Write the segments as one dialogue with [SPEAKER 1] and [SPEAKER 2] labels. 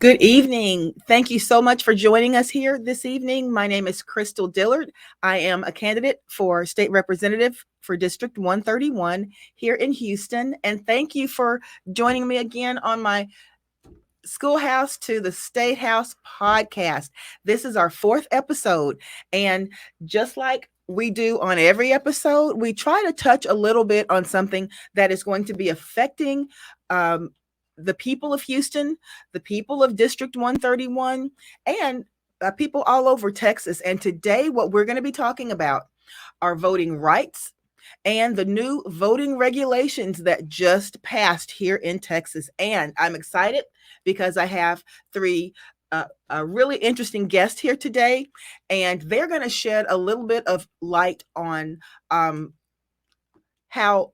[SPEAKER 1] Good evening. Thank you so much for joining us here this evening. My name is Crystal Dillard. I am a candidate for state representative for District 131 here in Houston. And thank you for joining me again on my Schoolhouse to the State House podcast. This is our fourth episode. And just like we do on every episode, we try to touch a little bit on something that is going to be affecting um, the people of Houston, the people of District 131, and people all over Texas. And today, what we're going to be talking about are voting rights and the new voting regulations that just passed here in Texas. And I'm excited because I have three a really interesting guest here today, and they're going to shed a little bit of light on how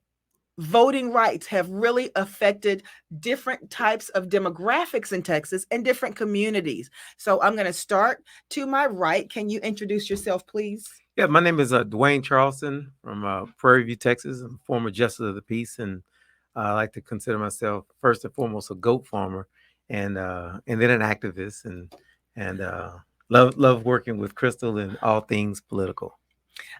[SPEAKER 1] voting rights have really affected different types of demographics in Texas and different communities. So I'm going to start to my right. Can you introduce yourself, please?
[SPEAKER 2] Yeah, my name is Dwayne Charleston from Prairie View, Texas. I'm former justice of the peace, and I like to consider myself first and foremost a goat farmer, and then an activist, and love working with Crystal and all things political.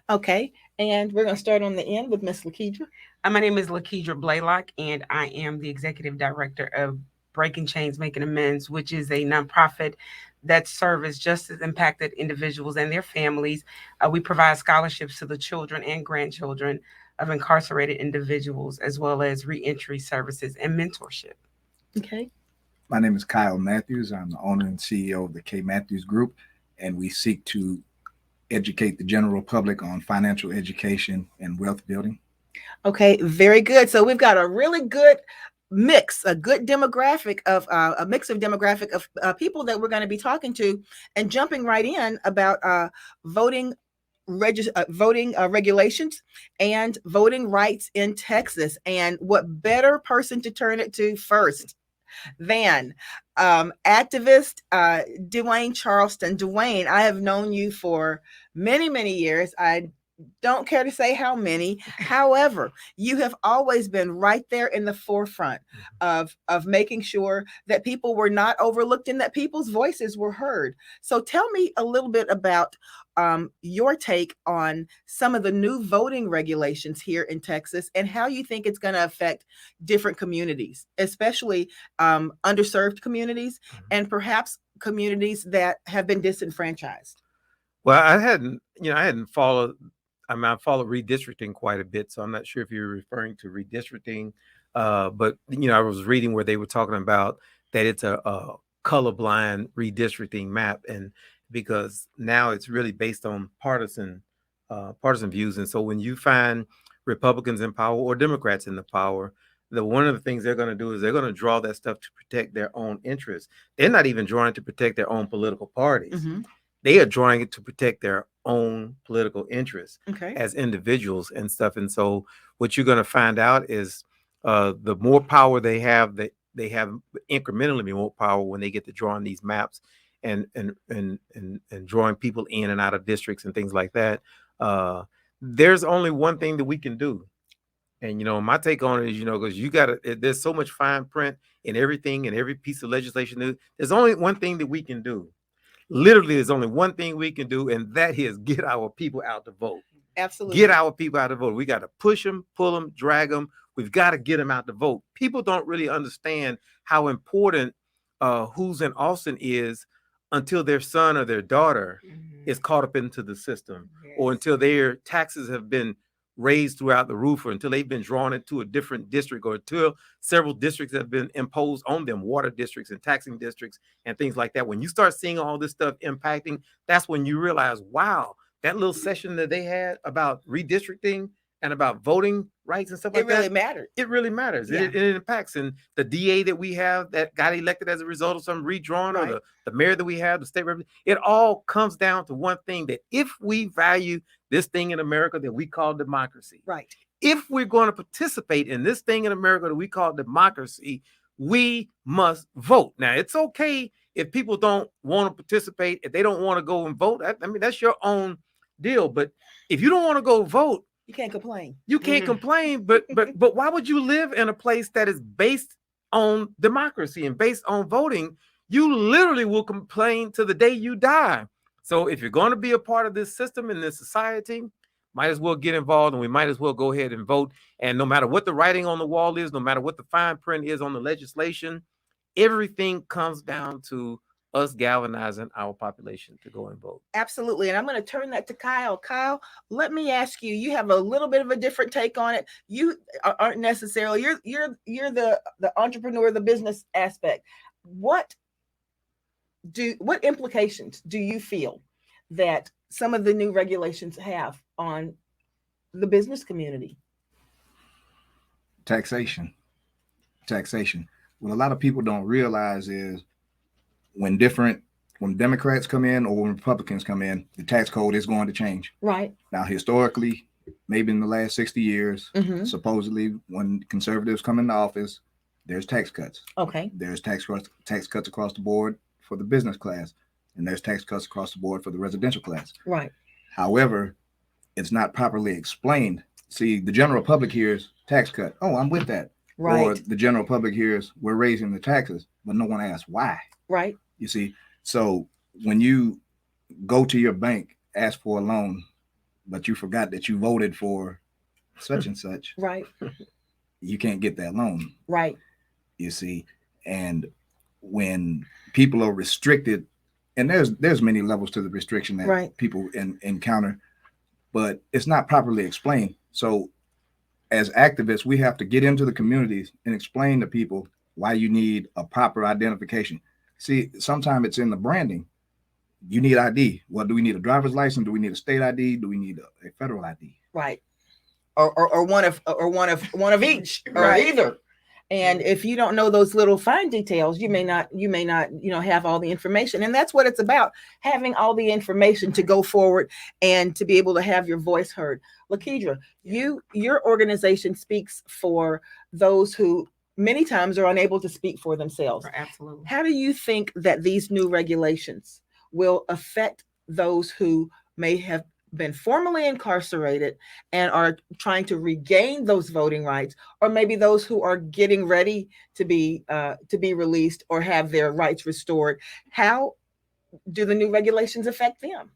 [SPEAKER 1] Okay, and we're going to start on the end with Miss Lakedra.
[SPEAKER 3] My name is Lakedra Blaylock, and I am the executive director of Breaking Chains, Making Amends, which is a nonprofit that serves justice impacted individuals and their families. We provide scholarships to the children and grandchildren of incarcerated individuals, as well as reentry services and mentorship.
[SPEAKER 1] Okay.
[SPEAKER 4] My name is Kyle Matthews. I'm the owner and CEO of the K Matthews Group, and we seek to educate the general public on financial education and wealth building.
[SPEAKER 1] Okay, very good. So we've got a really good mix, a good demographic of a mix of demographic of people that we're going to be talking to, and jumping right in about voting regulations and voting rights in Texas. And what better person to turn it to first than activist Dwayne Charleston. Dwayne, I have known you for many, many years. I don't care to say how many. However, you have always been right there in the forefront of making sure that people were not overlooked and that people's voices were heard. So tell me a little bit about your take on some of the new voting regulations here in Texas and how you think it's going to affect different communities, especially underserved communities and perhaps communities that have been disenfranchised.
[SPEAKER 2] Well, I hadn't followed. I followed redistricting quite a bit, so I'm not sure if you're referring to redistricting. But I was reading where they were talking about that it's a colorblind redistricting map, and because now it's really based on partisan views, and so when you find Republicans in power or Democrats in the power, one of the things they're going to do is they're going to draw that stuff to protect their own interests. They're not even drawing to protect their own political parties.
[SPEAKER 1] Mm-hmm.
[SPEAKER 2] They are drawing it to protect their own political interests
[SPEAKER 1] as
[SPEAKER 2] individuals and stuff. And so what you're going to find out is the more power they have have incrementally more power when they get to drawing these maps and drawing people in and out of districts and things like that. There's only one thing that we can do. And, my take on it is, because there's so much fine print in everything and every piece of legislation. There's only one thing that we can do. Literally, there's only one thing we can do, and that is get our people out to vote.
[SPEAKER 1] Absolutely.
[SPEAKER 2] Get our people out to vote. We got to push them, pull them, drag them. We've got to get them out to vote. People don't really understand how important who's in Austin is until their son or their daughter is caught up into the system, or until their taxes have been raised throughout the roof, or until they've been drawn into a different district, or until several districts have been imposed on them, water districts and taxing districts and things like that. When you start seeing all this stuff impacting, that's when you realize, wow, that little session that they had about redistricting and about voting rights and stuff like that.
[SPEAKER 1] It really mattered.
[SPEAKER 2] It really matters.
[SPEAKER 1] Yeah.
[SPEAKER 2] It impacts. And the DA that we have that got elected as a result of some redrawn,
[SPEAKER 1] right,
[SPEAKER 2] or the mayor that we have, the state representative, it all comes down to one thing, that if we value this thing in America that we call democracy,
[SPEAKER 1] right,
[SPEAKER 2] if we're going to participate in this thing in America that we call democracy, we must vote. Now, it's okay if people don't want to participate, if they don't want to go and vote. I mean, that's your own deal. But if you don't want to go vote,
[SPEAKER 1] you can't complain.
[SPEAKER 2] You can't complain, but why would you live in a place that is based on democracy and based on voting? You literally will complain to the day you die. So if you're going to be a part of this system in this society, might as well get involved, and we might as well go ahead and vote. And no matter what the writing on the wall is, no matter what the fine print is on the legislation, everything comes down to us galvanizing our population to go and vote.
[SPEAKER 1] Absolutely. And I'm going to turn that to Kyle. Kyle, let me ask you, you have a little bit of a different take on it. You aren't necessarily, you're the entrepreneur, the business aspect. What implications do you feel that some of the new regulations have on the business community?
[SPEAKER 4] Taxation. What a lot of people don't realize is when Democrats come in or when Republicans come in, the tax code is going to change.
[SPEAKER 1] Right.
[SPEAKER 4] Now, historically, maybe in the last 60 years, supposedly when conservatives come into office, there's tax cuts.
[SPEAKER 1] Okay.
[SPEAKER 4] There's tax cuts across the board for the business class, and there's tax cuts across the board for the residential class.
[SPEAKER 1] Right.
[SPEAKER 4] However, it's not properly explained. See, the general public hears tax cut. Oh, I'm with that.
[SPEAKER 1] Right.
[SPEAKER 4] Or the general public hears we're raising the taxes, but no one asks why.
[SPEAKER 1] Right.
[SPEAKER 4] You see, so when you go to your bank, ask for a loan, but you forgot that you voted for such and such,
[SPEAKER 1] right,
[SPEAKER 4] you can't get that loan.
[SPEAKER 1] Right.
[SPEAKER 4] You see, and when people are restricted, and there's many levels to the restriction that people encounter, but it's not properly explained. So as activists, we have to get into the communities and explain to people why you need a proper identification. See, sometimes it's in the branding. You need ID. Well, do we need a driver's license? Do we need a state ID? Do we need a federal ID?
[SPEAKER 1] Right. Or one of each or either. And if you don't know those little fine details, you may not, have all the information. And that's what it's about, having all the information to go forward and to be able to have your voice heard. Lakedra, your organization speaks for those who many times are unable to speak for themselves.
[SPEAKER 3] Absolutely.
[SPEAKER 1] How do you think that these new regulations will affect those who may have been formerly incarcerated and are trying to regain those voting rights, or maybe those who are getting ready to be released or have their rights restored? How do the new regulations affect them?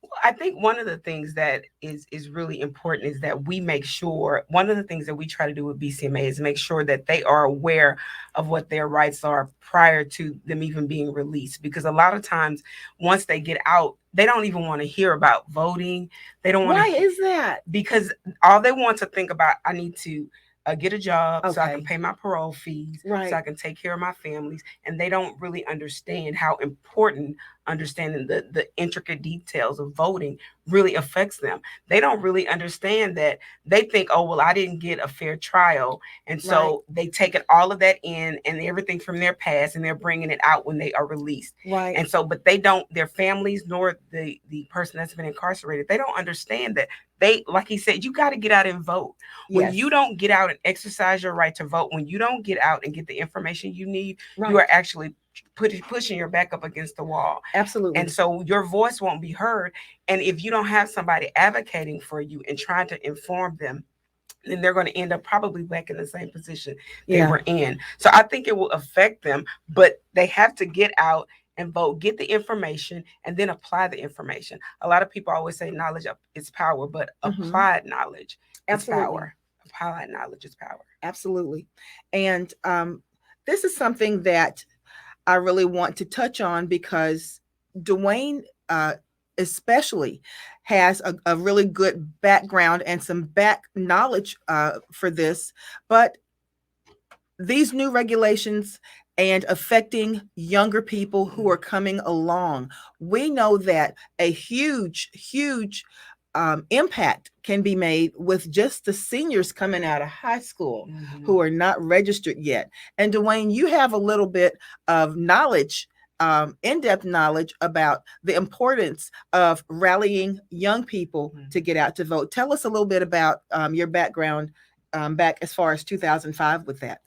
[SPEAKER 3] Well, I think one of the things that is really important is that we make sure, one of the things that we try to do with BCMA is make sure that they are aware of what their rights are prior to them even being released. Because a lot of times once they get out, they don't even want to hear about voting. They don't want
[SPEAKER 1] Why is that?
[SPEAKER 3] Because all they want to think about, I need to get a job so I can pay my parole fees, so I can take care of my families. And they don't really understand how important understanding the intricate details of voting really affects them. They don't really understand that. They think, oh, well, I didn't get a fair trial. And so they take it all of that in and everything from their past, and they're bringing it out when they are released.
[SPEAKER 1] Right.
[SPEAKER 3] And so, but they don't, their families nor the person that's been incarcerated, they don't understand that. They, like he said, you got to get out and vote. When you don't get out and exercise your right to vote, when you don't get out and get the information you need, you are actually pushing your back up against the wall.
[SPEAKER 1] Absolutely.
[SPEAKER 3] And so your voice won't be heard. And if you don't have somebody advocating for you and trying to inform them, then they're going to end up probably back in the same position they were in. So I think it will affect them, but they have to get out and vote, get the information, and then apply the information. A lot of people always say knowledge is power, but applied knowledge is power. Applied knowledge is power.
[SPEAKER 1] Absolutely. And this is something that I really want to touch on because Dwayne especially has a really good background and some back knowledge for this. But these new regulations and affecting younger people who are coming along, we know that a huge impact can be made with just the seniors coming out of high school who are not registered yet. And Dwayne, you have a little bit of knowledge, in-depth knowledge about the importance of rallying young people to get out to vote. Tell us a little bit about your background back as far as 2005 with that.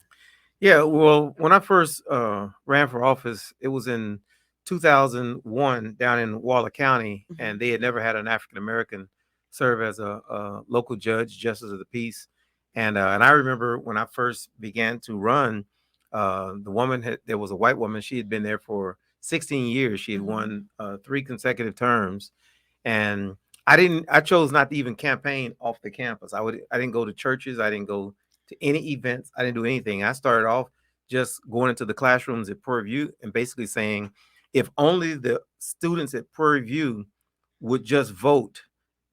[SPEAKER 2] Yeah, well, when I first ran for office, it was in 2001 down in Waller County, and they had never had an African-American serve as a local judge, justice of the peace. And I remember when I first began to run, The woman there was a white woman. She had been there for 16 years. She had won 3 consecutive terms, and I chose not to even campaign off the campus. I didn't go to churches. I didn't go to any events. I didn't do anything. I started off just going into the classrooms at Prairie View and basically saying, if only the students at Prairie View would just vote,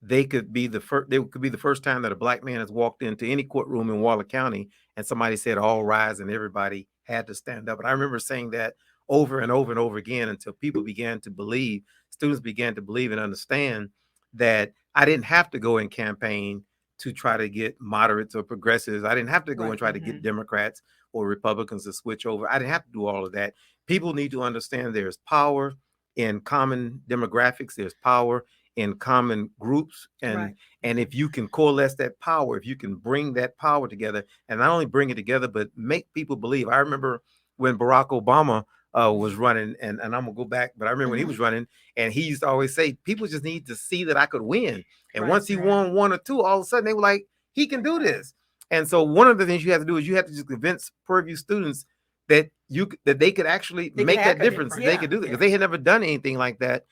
[SPEAKER 2] they could be the first. They could be the first time that a black man has walked into any courtroom in Waller County and somebody said, "All rise," and everybody had to stand up. And I remember saying that over and over and over again until people began to believe, students began to believe and understand that I didn't have to go and campaign to try to get moderates or progressives. I didn't have to go and try to get Democrats or Republicans to switch over. I didn't have to do all of that. People need to understand there's power in common demographics. There's power in common groups. And if you can coalesce that power, if you can bring that power together, and not only bring it together, but make people believe. I remember when Barack Obama was running, and I'm gonna go back, but I remember when he was running, and he used to always say, people just need to see that I could win. And once he won 1 or 2, all of a sudden they were like, he can do this. And so one of the things you have to do is you have to just convince Prairie View students that they could actually make that difference. They could do that because they had never done anything like that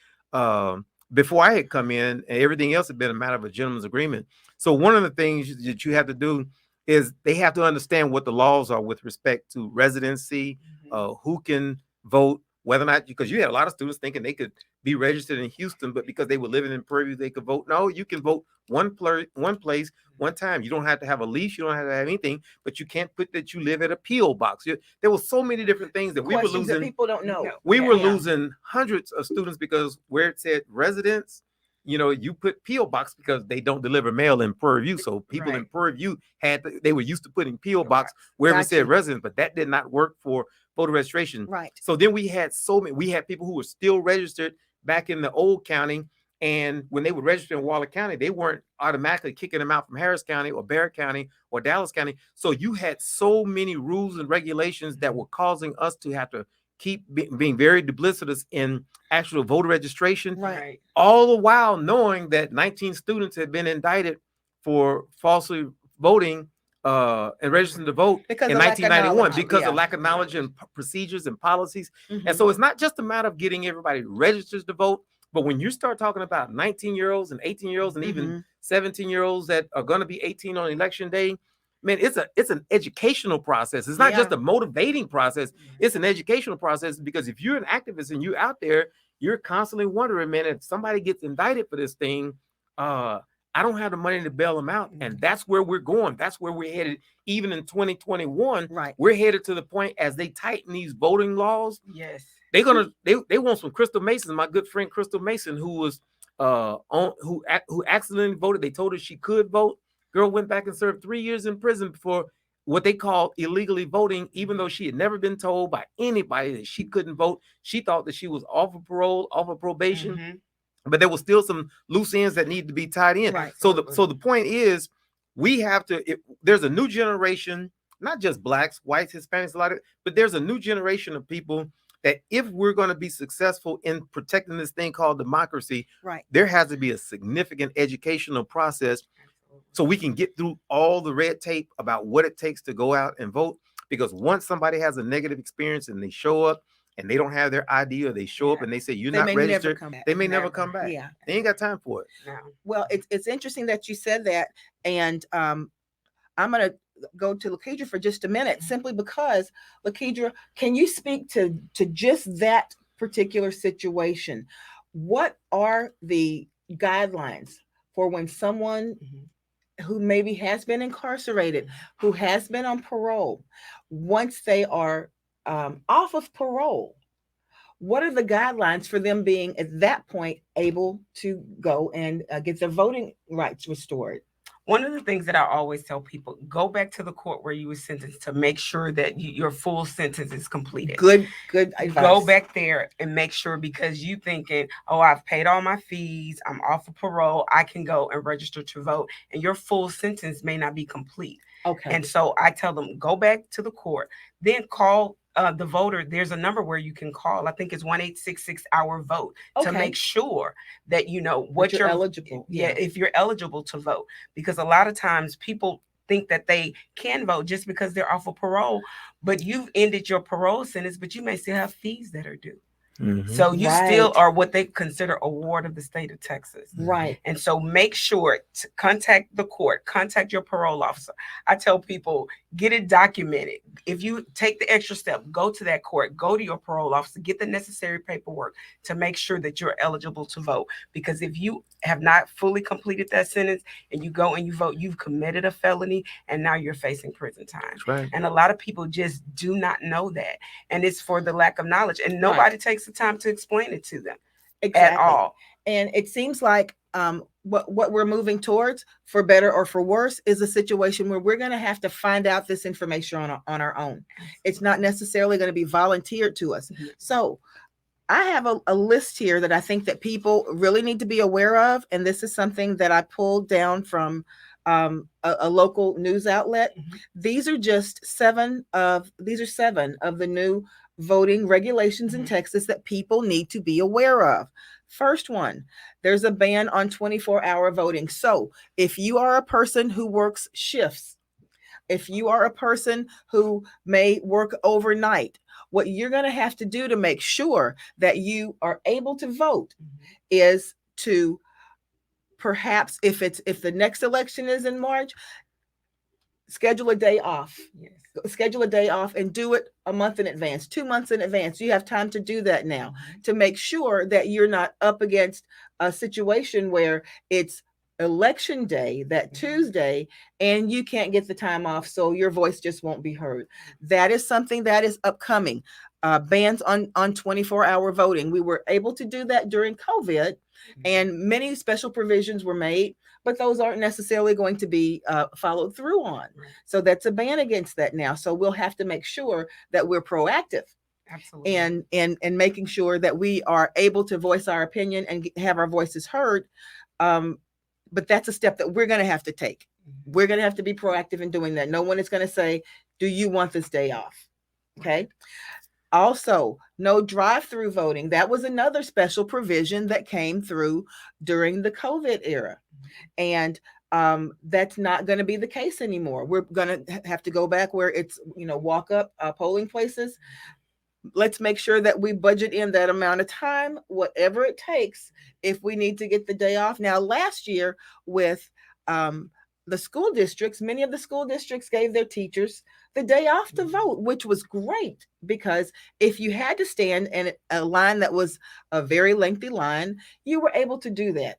[SPEAKER 2] before I had come in, and everything else had been a matter of a gentleman's agreement. So one of the things that you have to do is they have to understand what the laws are with respect to residency, who can vote, whether or not, because you had a lot of students thinking they could be registered in Houston, but because they were living in Prairie View, they could vote. No, you can vote one place, one time. You don't have to have a lease. You don't have to have anything, but you can't put that you live at a P.O. box. There were so many different things that we were losing.
[SPEAKER 1] That people don't know.
[SPEAKER 2] We were losing hundreds of students because where it said residence, you put P.O. box because they don't deliver mail in Prairie View. So people in Prairie View they were used to putting P.O. box wherever it said residence, but that did not work for voter registration.
[SPEAKER 1] Right.
[SPEAKER 2] So then we had people who were still registered back in the old county. And when they would register in Waller County, they weren't automatically kicking them out from Harris County or Barrett County or Dallas County. So you had so many rules and regulations that were causing us to have to keep being very duplicitous in actual voter registration.
[SPEAKER 1] Right.
[SPEAKER 2] All the while knowing that 19 students had been indicted for falsely voting and registering to vote in 1991 because of lack of knowledge and procedures and policies. And so it's not just a matter of getting everybody registered to vote, but when you start talking about 19-year-olds and 18-year-olds and even 17-year-olds that are going to be 18 on election day, man, it's an educational process. It's not just a motivating process. It's an educational process, because if you're an activist and you're out there, you're constantly wondering, man, if somebody gets indicted for this thing, I don't have the money to bail them out. And that's where we're going. That's where we're headed. Even in 2021, we're headed to the point as they tighten these voting laws.
[SPEAKER 3] Yes.
[SPEAKER 2] They want some Crystal Mason, my good friend Crystal Mason, who was who accidentally voted. They told her she could vote. Girl went back and served 3 years in prison for what they call illegally voting, even though she had never been told by anybody that she couldn't vote. She thought that she was off of parole, off of probation, but there was still some loose ends that need to be tied in.
[SPEAKER 1] Right.
[SPEAKER 2] So the point is, we have to. There's a new generation, not just blacks, whites, Hispanics, but there's a new generation of people that if we're going to be successful in protecting this thing called democracy, there has to be a significant educational process so we can get through all the red tape about what it takes to go out and vote. Because once somebody has a negative experience and they show up and they don't have their ID, or they show up and they say you're not registered, they may never come back.
[SPEAKER 1] Yeah.
[SPEAKER 2] They ain't got time for it.
[SPEAKER 3] No.
[SPEAKER 1] Well, it's interesting that you said that. And I'm going to go to Lakedra for just a minute, simply because, Lakedra, can you speak to just that particular situation? What are the guidelines for when someone who maybe has been incarcerated, who has been on parole, once they are off of parole, what are the guidelines for them being at that point able to go and get their voting rights restored?
[SPEAKER 3] One of the things that I always tell people, go back to the court where you were sentenced to make sure that your full sentence is completed.
[SPEAKER 1] Good advice.
[SPEAKER 3] Go back there and make sure, because you thinking, oh, I've paid all my fees, I'm off of parole, I can go and register to vote, and your full sentence may not be complete.
[SPEAKER 1] Okay.
[SPEAKER 3] And so I tell them, go back to the court, then call the voter. There's a number where you can call. I think it's 1-866 our vote to make sure that you know what you're
[SPEAKER 1] eligible.
[SPEAKER 3] Yeah, if you're eligible to vote, because a lot of times people think that they can vote just because they're off of parole, but you've ended your parole sentence, but you may still have fees that are due. So you still are what they consider a ward of the state of Texas.
[SPEAKER 1] Right.
[SPEAKER 3] And so make sure to contact the court, contact your parole officer. I tell people, get it documented. If you take the extra step, go to that court, go to your parole officer, get the necessary paperwork to make sure that you're eligible to vote. Because if you have not fully completed that sentence and you go and you vote, you've committed a felony and now you're facing prison time.
[SPEAKER 2] Right.
[SPEAKER 3] And a lot of people just do not know that. And it's for the lack of knowledge. And nobody takes the time to explain it to them at all.
[SPEAKER 1] And it seems like what we're moving towards, for better or for worse, is a situation where we're going to have to find out this information on our own. It's not necessarily going to be volunteered to us. So I have a list here that I think that people really need to be aware of. And this is something that I pulled down from a local news outlet. These are just seven of the new voting regulations in Texas that people need to be aware of. First one, there's a ban on 24-hour voting. So if you are a person who works shifts, if you are a person who may work overnight, what you're going to have to do to make sure that you are able to vote is to perhaps, if the next election is in March, schedule a day off. Schedule a day off and do it a month in advance, 2 months in advance. You have time to do that now to make sure that you're not up against a situation where it's election day, that Tuesday, and you can't get the time off, so your voice just won't be heard. That is something that is upcoming. Bans on 24-hour voting. We were able to do that during COVID, and many special provisions were made, but those aren't necessarily going to be followed through on. So that's a ban against that now. So we'll have to make sure that we're proactive.
[SPEAKER 3] Absolutely.
[SPEAKER 1] And making sure that we are able to voice our opinion and have our voices heard. But that's a step that we're going to have to take. We're going to have to be proactive in doing that. No one is going to say, do you want this day off? Okay. Also, no drive-through voting. That was another special provision that came through during the COVID era. And that's not going to be the case anymore. We're going to have to go back where it's, walk up polling places. Let's make sure that we budget in that amount of time, whatever it takes, if we need to get the day off. Now, last year with the school districts, many of the school districts gave their teachers the day off to vote, which was great, because if you had to stand in a line that was a very lengthy line, you were able to do that.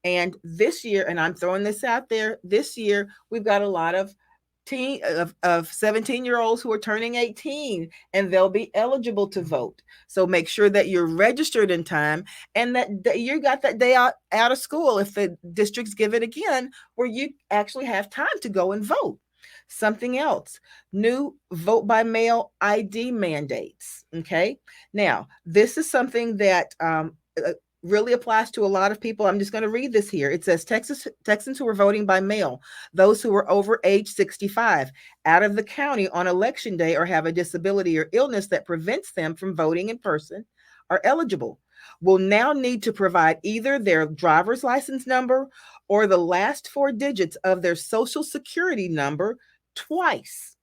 [SPEAKER 1] And this year, and I'm throwing this out there, this year, we've got a lot of 17-year-olds who are turning 18, and they'll be eligible to vote. So make sure that you're registered in time and that you got that day out of school, if the districts give it again, where you actually have time to go and vote. Something else, new vote by mail ID mandates. Okay. Now, this is something that really applies to a lot of people. I'm just going to read this here. It says Texans who are voting by mail, those who are over age 65, out of the county on election day, or have a disability or illness that prevents them from voting in person, are eligible. Will now need to provide either their driver's license number or the last 4 digits of their social security number twice.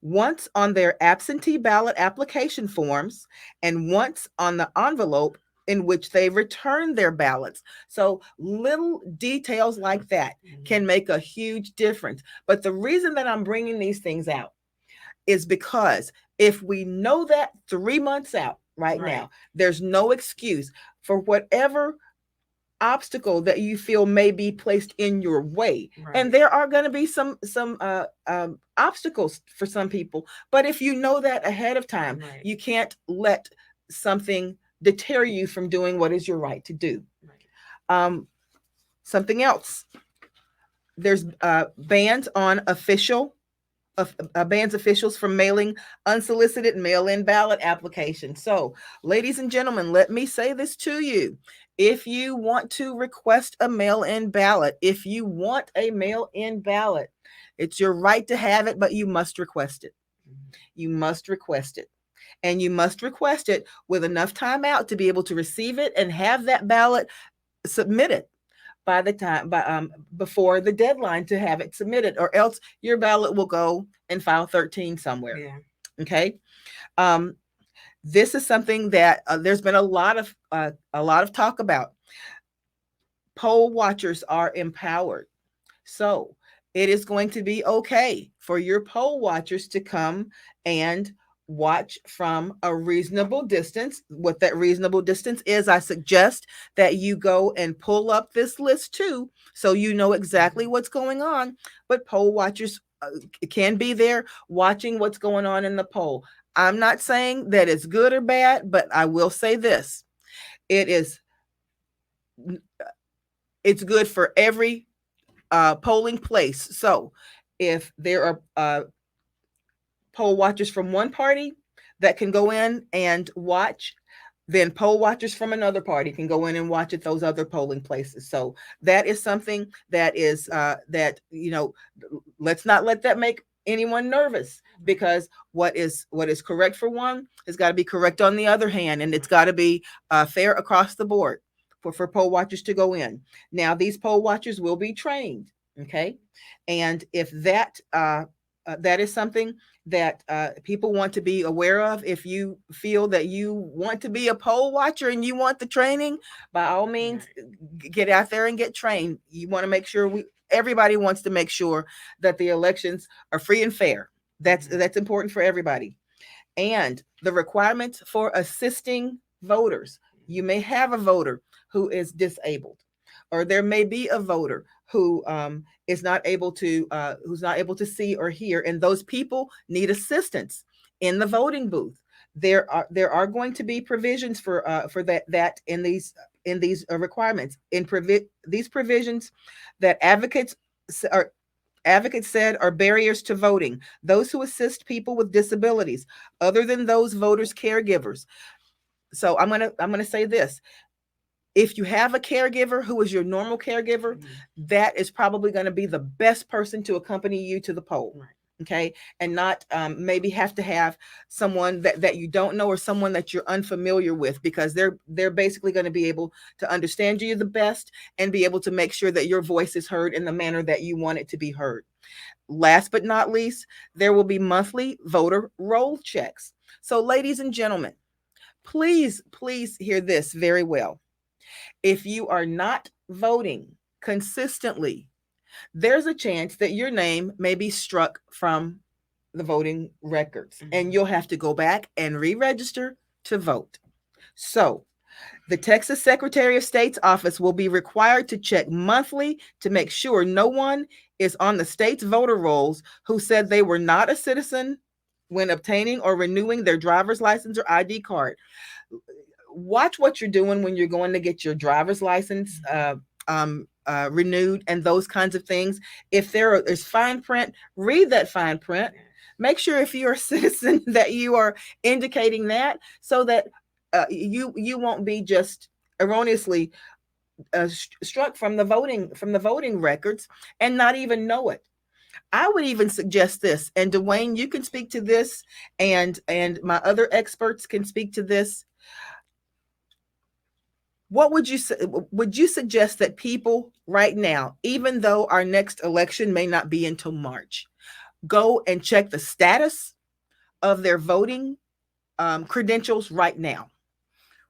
[SPEAKER 1] Once on their absentee ballot application forms and once on the envelope in which they return their ballots. So little details like that can make a huge difference. But the reason that I'm bringing these things out is because if we know that 3 months out right now, there's no excuse for whatever obstacle that you feel may be placed in your way. And there are going to be some obstacles for some people. But if you know that ahead of time, you can't let something deter you from doing what is your right to do. Something else. There's bans on bans officials from mailing unsolicited mail-in ballot applications. So, ladies and gentlemen, let me say this to you. If you want to request a mail-in ballot, it's your right to have it, but you must request it. You must request it. And you must request it with enough time out to be able to receive it and have that ballot submitted. by the time before the deadline to have it submitted, or else your ballot will go in file 13 somewhere.
[SPEAKER 3] Yeah.
[SPEAKER 1] Okay. This is something that there's been a lot of talk about. Poll watchers are empowered. So it is going to be okay for your poll watchers to come and watch from a reasonable distance. What that reasonable distance is, I suggest that you go and pull up this list too, so you know exactly what's going on. But poll watchers can be there watching what's going on in the poll. I'm not saying that it's good or bad, but I will say this. It's good for every polling place. So if there are poll watchers from one party that can go in and watch, then poll watchers from another party can go in and watch at those other polling places. So that is something that is that, let's not let that make anyone nervous, because what is correct for one has got to be correct on the other hand, and it's got to be fair across the board for poll watchers to go in. Now, these poll watchers will be trained, okay? And if that that is something that people want to be aware of, if you feel that you want to be a poll watcher and you want the training, by all means, get out there and get trained. You want to make sure everybody wants to make sure that the elections are free and fair. That's important for everybody. And the requirements for assisting voters. You may have a voter who is disabled, or there may be a voter who is not able to who's not able to see or hear, and those people need assistance in the voting booth. There are going to be provisions for that in these requirements, in these provisions that advocates said are barriers to voting. Those who assist people with disabilities, other than those voters' caregivers. So I'm gonna say this. If you have a caregiver who is your normal caregiver, that is probably going to be the best person to accompany you to the poll. Right. Okay. And not maybe have to have someone that you don't know, or someone that you're unfamiliar with, because they're basically going to be able to understand you the best and be able to make sure that your voice is heard in the manner that you want it to be heard. Last but not least, there will be monthly voter roll checks. So, ladies and gentlemen, please hear this very well. If you are not voting consistently, there's a chance that your name may be struck from the voting records, and you'll have to go back and re-register to vote. So the Texas Secretary of State's office will be required to check monthly to make sure no one is on the state's voter rolls who said they were not a citizen when obtaining or renewing their driver's license or ID card. Watch what you're doing when you're going to get your driver's license renewed and those kinds of things. If there's fine print, read that fine print. Make sure if you're a citizen that you are indicating that, so that you won't be just erroneously struck from the voting records and not even know it. I would even suggest this, and Dwayne, you can speak to this, and my other experts can speak to this. What would you say? Would you suggest that people right now, even though our next election may not be until March, go and check the status of their voting credentials right now?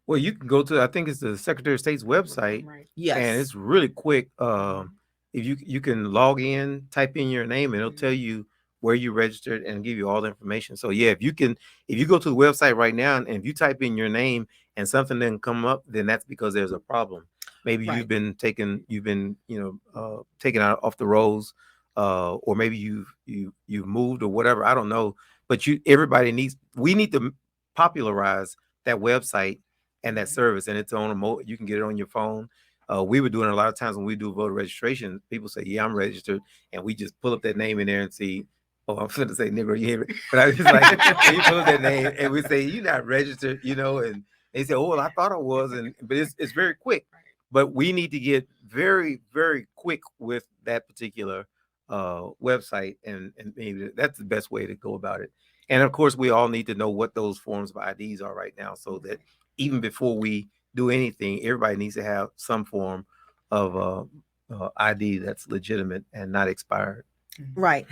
[SPEAKER 2] Well, you can go to, I think it's the Secretary of State's website.
[SPEAKER 3] Right.
[SPEAKER 1] Yes.
[SPEAKER 2] And it's really quick. If you can log in, type in your name, and it'll tell you where you registered and give you all the information. So yeah, if you go to the website right now and if you type in your name and something doesn't come up, then that's because there's a problem. Maybe
[SPEAKER 1] Right.
[SPEAKER 2] you've been taken out off the rolls, or maybe you've moved or whatever. I don't know. But we need to popularize that website and that service, and it's on you can get it on your phone. We were doing it a lot of times when we do voter registration. People say, "Yeah, I'm registered," and we just pull up that name in there and see. Oh, I'm going to say Negro, you hear me? But I was just like, you pull up that name and we say, "You're not registered," and they say, "Oh, well, I thought I was," but it's very quick. But we need to get very, very quick with that particular website, and maybe that's the best way to go about it. And of course, we all need to know what those forms of IDs are right now, so that even before we do anything, everybody needs to have some form of ID that's legitimate and not expired.
[SPEAKER 1] Right.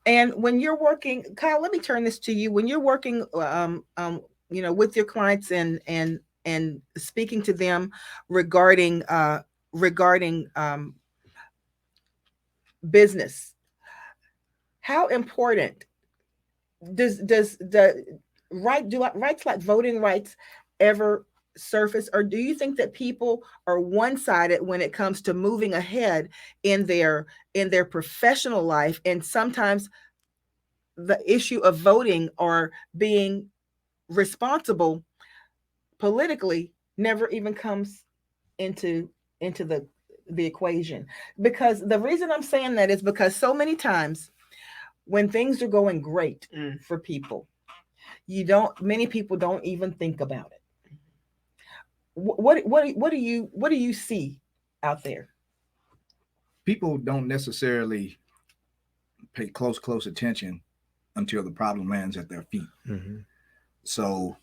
[SPEAKER 1] And when you're working, Kyle, let me turn this to you. When you're working, with your clients and speaking to them regarding business, how important does the rights like voting rights ever surface, or do you think that people are one-sided when it comes to moving ahead in their professional life, and sometimes the issue of voting or being responsible politically never even comes into the equation? Because the reason I'm saying that is because so many times when things are going great for people, many people don't even think about it. What do you see out there?
[SPEAKER 4] People don't necessarily pay close attention until the problem lands at their feet.
[SPEAKER 2] Mm-hmm.
[SPEAKER 4] So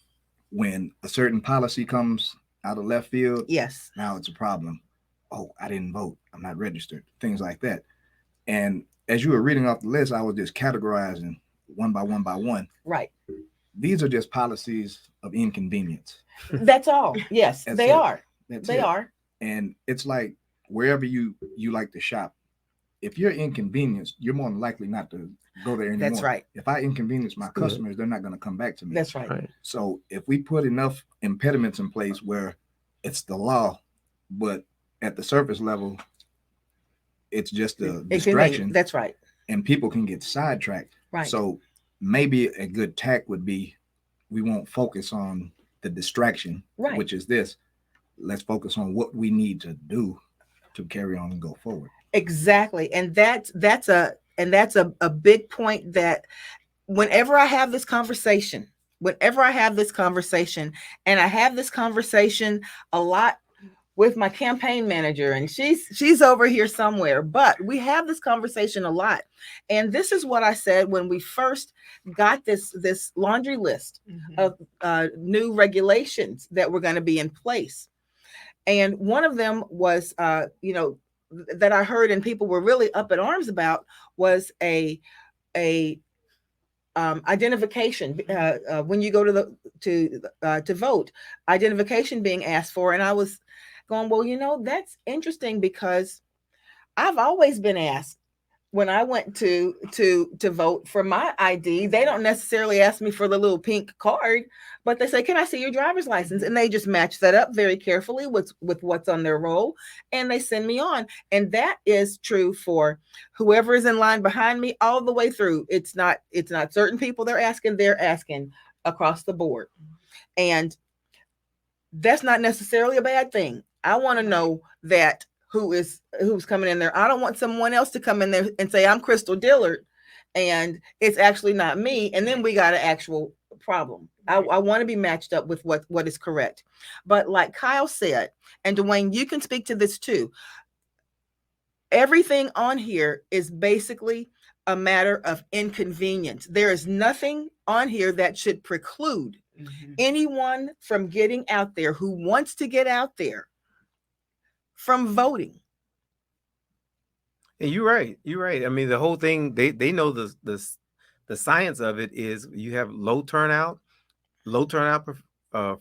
[SPEAKER 4] when a certain policy comes out of left field,
[SPEAKER 1] yes,
[SPEAKER 4] now it's a problem. Oh, I didn't vote. I'm not registered. Things like that. And as you were reading off the list, I was just categorizing one by one.
[SPEAKER 1] Right.
[SPEAKER 4] These are just policies of inconvenience.
[SPEAKER 1] That's all. Yes, they are. They are.
[SPEAKER 4] And it's like wherever you like to shop, if you're inconvenienced, you're more than likely not to go there anymore.
[SPEAKER 1] That's right.
[SPEAKER 4] If I inconvenience my customers, they're not going to come back to me.
[SPEAKER 1] That's right.
[SPEAKER 4] So if we put enough impediments in place where it's the law, but at the surface level, it's just a distraction.
[SPEAKER 1] That's right.
[SPEAKER 4] And people can get sidetracked.
[SPEAKER 1] Right.
[SPEAKER 4] So maybe a good tack would be, we won't focus on the distraction, which is this. Let's focus on what we need to do to carry on and go forward.
[SPEAKER 1] Exactly. And that's a big point, that whenever I have this conversation, and I have this conversation a lot with my campaign manager, and she's over here somewhere, but we have this conversation a lot. And this is what I said when we first got this laundry list of new regulations that were going to be in place. And one of them was, that I heard and people were really up in arms about, was a identification when you go to vote, identification being asked for. And I was going, well, that's interesting, because I've always been asked when I went to vote for my ID. They don't necessarily ask me for the little pink card, but they say, can I see your driver's license? And they just match that up very carefully with what's on their roll, and they send me on. And that is true for whoever is in line behind me all the way through. It's not certain people they're asking across the board. And that's not necessarily a bad thing. I want to know that who's coming in there. I don't want someone else to come in there and say, I'm Crystal Dillard, and it's actually not me. And then we got an actual problem. I want to be matched up with what is correct. But like Kyle said, and Dwayne, you can speak to this too, everything on here is basically a matter of inconvenience. There is nothing on here that should preclude anyone from getting out there who wants to get out there from voting.
[SPEAKER 2] And you're right. I mean, the whole thing, they know the science of it is you have low turnout. Low turnout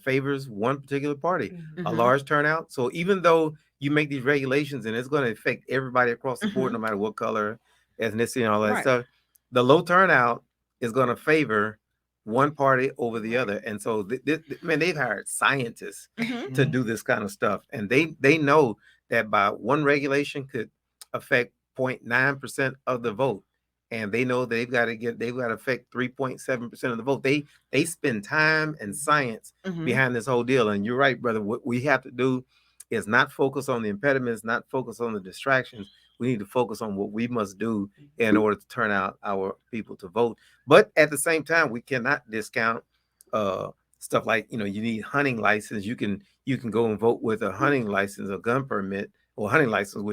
[SPEAKER 2] favors one particular party. A large turnout. So even though you make these regulations and it's going to affect everybody across the board, no matter what color, ethnicity, and all that stuff, the low turnout is going to favor one party over the other. And so they've hired scientists to do this kind of stuff, and they know that by one regulation could affect 0.9% of the vote, and they know they've got to affect 3.7% of the vote. They spend time and science behind this whole deal. And you're right, brother. What we have to do is not focus on the impediments, not focus on the distractions. We need to focus on what we must do in order to turn out our people to vote. But at the same time, we cannot discount stuff like, you need hunting license. You can go and vote with a hunting license, a gun permit, or hunting license,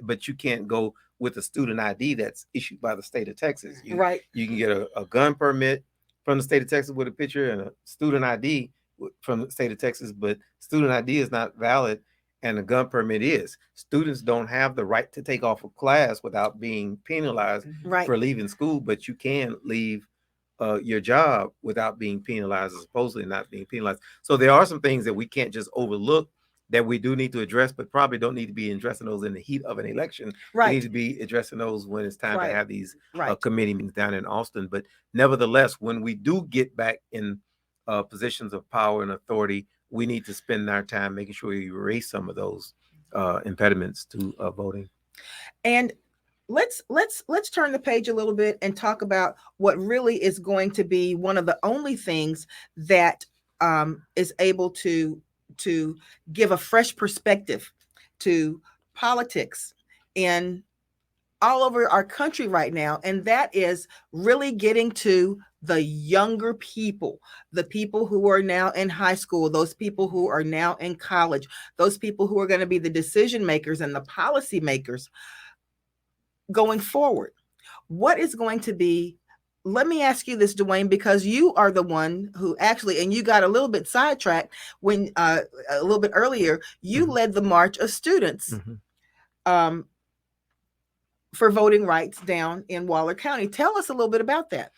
[SPEAKER 2] but you can't go with a student ID that's issued by the state of Texas. You can get a gun permit from the state of Texas with a picture and a student ID from the state of Texas, but student ID is not valid and a gun permit is. Students don't have the right to take off a class without being penalized for leaving school, but you can leave your job without being penalized, or supposedly not being penalized. So there are some things that we can't just overlook, that we do need to address, but probably don't need to be addressing those in the heat of an election. We need to be addressing those when it's time to have these committee meetings down in Austin. But nevertheless, when we do get back in positions of power and authority, we need to spend our time making sure we erase some of those impediments to voting.
[SPEAKER 1] And let's turn the page a little bit and talk about what really is going to be one of the only things that is able to give a fresh perspective to politics in all over our country right now, and that is really getting to the younger people, the people who are now in high school, those people who are now in college, those people who are going to be the decision makers and the policy makers going forward. What is going to be, let me ask you this, Dwayne, because you are the one who actually, and you got a little bit sidetracked when a little bit earlier, you led the March of Students for voting rights down in Waller County. Tell us a little bit about that.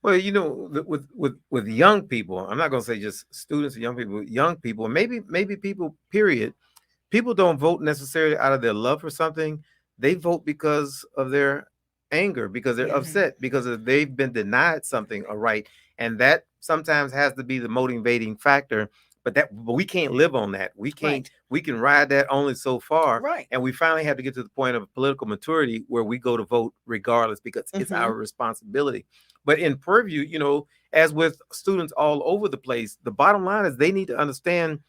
[SPEAKER 2] Well, you know, with young people, I'm not going to say just students and young people, and maybe people, period. People don't vote necessarily out of their love for something. They vote because of their anger, because they're upset, because they've been denied something, a right. And that sometimes has to be the motivating factor. But we can't live on that. We can't. We can ride that only so far. And we finally have to get to the point of political maturity where we go to vote regardless, because it's our responsibility. But in purview, you know, as with students all over the place, the bottom line is they need to understand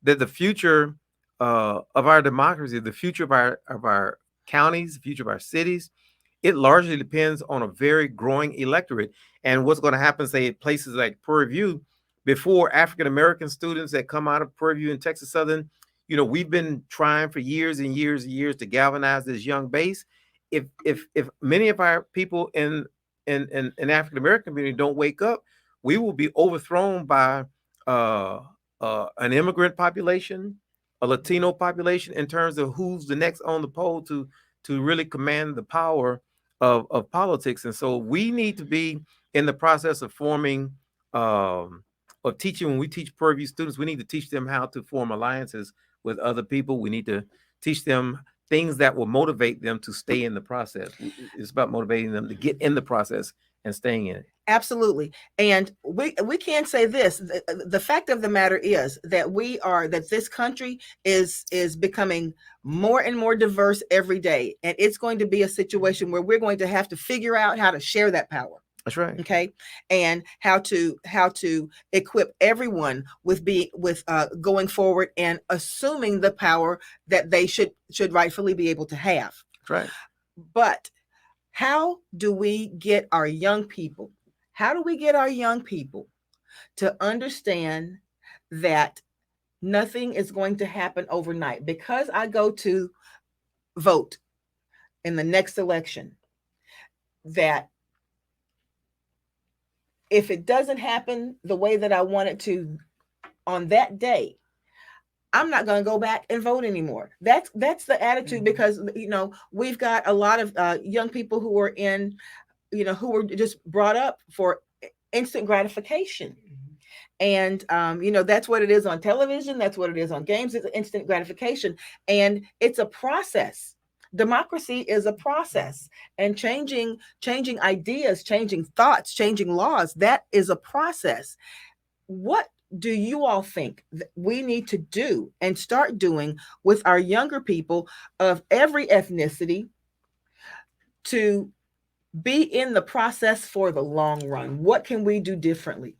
[SPEAKER 2] that the future of our democracy, the future of our counties, the future of our cities, it largely depends on a very growing electorate. And what's going to happen, say, at places like Purview, before African-American students that come out of Purview in Texas Southern, you know, we've been trying for years and years and years to galvanize this young base. If many of our people in African-American community don't wake up, we will be overthrown by an immigrant population, a Latino population, in terms of who's the next on the pole to really command the power of politics. And so we need to be in the process of forming of teaching. When we teach Purview students, we need to teach them how to form alliances with other people. We need to teach them things that will motivate them to stay in the process. It's about motivating them to get in the process and staying in it.
[SPEAKER 1] Absolutely. And we can say this, the fact of the matter is that this country is becoming more and more diverse every day. And it's going to be a situation where we're going to have to figure out how to share that power.
[SPEAKER 2] That's right.
[SPEAKER 1] Okay. And how to equip everyone with going forward and assuming the power that they should rightfully be able to have.
[SPEAKER 2] That's right.
[SPEAKER 1] But how do we get our young people? How do we get our young people to understand that nothing is going to happen overnight? Because I go to vote in the next election, that if it doesn't happen the way that I want it to on that day, I'm not going to go back and vote anymore. That's the attitude, because, you know, we've got a lot of young people who are who were just brought up for instant gratification. And, you know, that's what it is on television. That's what it is on games. It's instant gratification. And it's a process. Democracy is a process, and changing ideas, changing thoughts, changing laws, that is a process. What do you all think that we need to do and start doing with our younger people of every ethnicity to be in the process for the long run? What can we do differently?